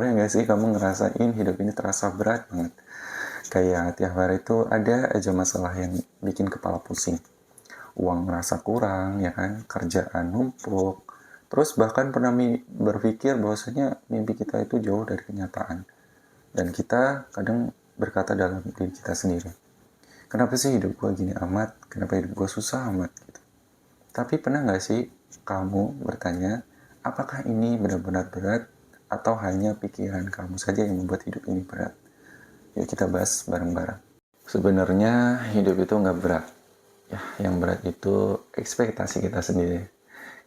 Pernah nggak sih kamu ngerasain hidup ini terasa berat banget? Kayak tiap hari itu ada aja masalah yang bikin kepala pusing. Uang ngerasa kurang, ya kan? Kerjaan numpuk. Terus bahkan pernah berpikir bahwasanya mimpi kita itu jauh dari kenyataan. Dan kita kadang berkata dalam diri kita sendiri, kenapa sih hidup gue gini amat? Kenapa hidup gue susah amat? Gitu. Tapi pernah nggak sih kamu bertanya, apakah ini benar-benar berat atau hanya pikiran kamu saja yang membuat hidup ini berat? Yuk kita bahas bareng-bareng. Sebenarnya hidup itu nggak berat. Ya, yang berat itu ekspektasi kita sendiri.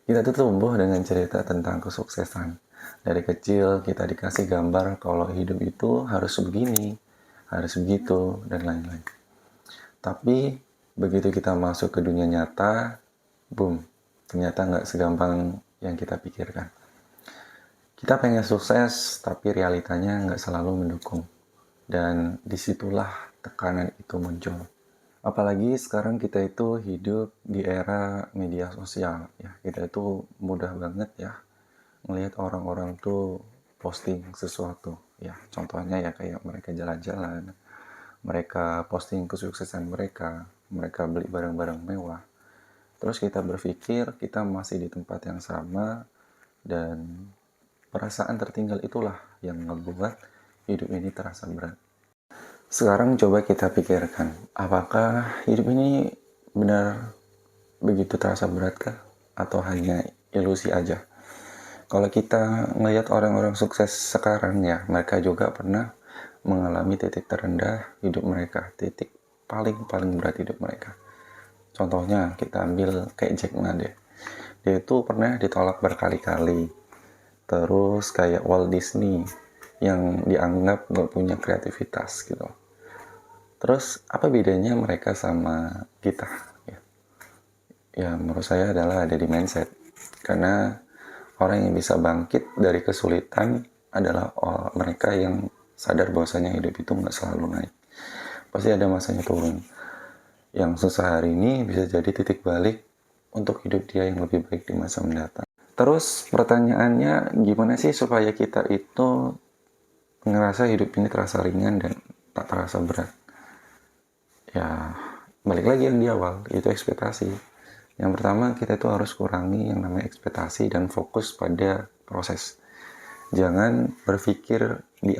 Kita tuh tumbuh dengan cerita tentang kesuksesan. Dari kecil kita dikasih gambar kalau hidup itu harus begini, harus begitu, dan lain-lain. Tapi begitu kita masuk ke dunia nyata, boom, ternyata nggak segampang yang kita pikirkan. Kita pengen sukses, tapi realitanya nggak selalu mendukung. Dan disitulah tekanan itu muncul. Apalagi sekarang kita itu hidup di era media sosial. Ya, kita itu mudah banget ya melihat orang-orang tuh posting sesuatu. Ya, contohnya ya kayak mereka jalan-jalan, mereka posting kesuksesan mereka, mereka beli barang-barang mewah. Terus kita berpikir kita masih di tempat yang sama dan perasaan tertinggal itulah yang membuat hidup ini terasa berat. Sekarang coba kita pikirkan, apakah hidup ini benar begitu terasa beratkah? Atau hanya ilusi aja? Kalau kita melihat orang-orang sukses sekarang ya, mereka juga pernah mengalami titik terendah hidup mereka, titik paling berat hidup mereka. Contohnya kita ambil kayak Jack Ma deh. Dia itu pernah ditolak berkali-kali. Terus kayak Walt Disney yang dianggap gak punya kreativitas gitu. Terus apa bedanya mereka sama kita? Ya menurut saya adalah ada di mindset. Karena orang yang bisa bangkit dari kesulitan adalah mereka yang sadar bahwasanya hidup itu nggak selalu naik. Pasti ada masanya turun. Yang susah hari ini bisa jadi titik balik untuk hidup dia yang lebih baik di masa mendatang. Terus pertanyaannya, gimana sih supaya kita itu ngerasa hidup ini terasa ringan dan tak terasa berat? Ya, balik lagi yang di awal, itu ekspektasi. Yang pertama, kita itu harus kurangi yang namanya ekspektasi dan fokus pada proses. Jangan berpikir di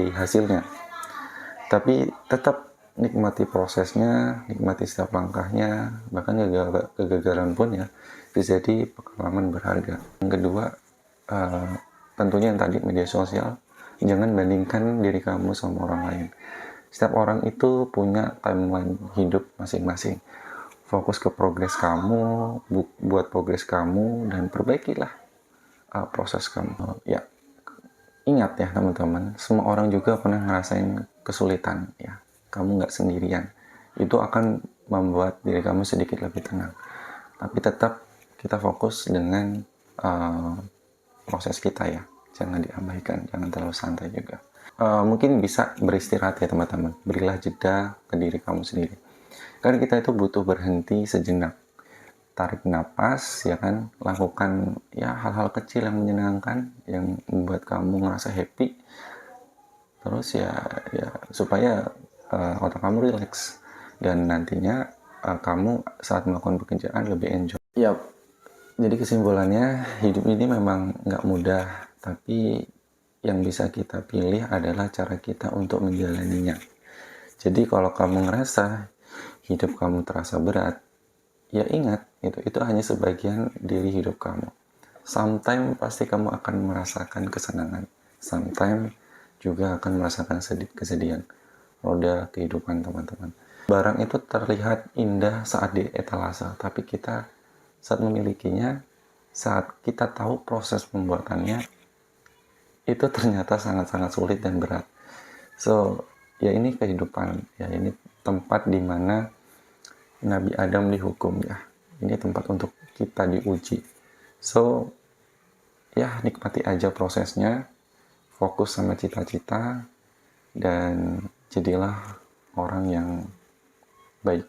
hasilnya, tapi tetap nikmati prosesnya, nikmati setiap langkahnya, bahkan kegagalan pun ya bisa jadi pengalaman berharga. Yang kedua, tentunya yang tadi media sosial, jangan bandingkan diri kamu sama orang lain. Setiap orang itu punya timeline hidup masing-masing. Fokus ke progres kamu, buat progres kamu, dan perbaikilah proses kamu. Ya, ingat ya teman-teman, semua orang juga pernah ngerasain kesulitan. Ya, kamu nggak sendirian. Itu akan membuat diri kamu sedikit lebih tenang. Tapi tetap kita fokus dengan proses kita ya. Jangan diabaikan, jangan terlalu santai juga. Mungkin bisa beristirahat ya teman-teman. Berilah jeda ke diri kamu sendiri. Karena kita itu butuh berhenti sejenak. Tarik napas, ya kan, lakukan ya hal-hal kecil yang menyenangkan, yang membuat kamu ngerasa happy. Terus ya supaya otak kamu relax dan nantinya kamu saat melakukan pekerjaan lebih enjoy. Yap, jadi kesimpulannya hidup ini memang nggak mudah, tapi yang bisa kita pilih adalah cara kita untuk menjalaninya. Jadi kalau kamu ngerasa hidup kamu terasa berat, ya ingat, itu hanya sebagian diri hidup kamu. Sometimes pasti kamu akan merasakan kesenangan. Sometimes juga akan merasakan kesedihan. Roda kehidupan teman-teman. Barang itu terlihat indah saat di etalase, tapi kita saat memilikinya, saat kita tahu proses pembuatannya, itu ternyata sangat-sangat sulit dan berat. So, ya ini kehidupan, ya ini tempat di mana Nabi Adam dihukum ya. Ini tempat untuk kita diuji. So, ya nikmati aja prosesnya, fokus sama cita-cita, dan jadilah orang yang baik.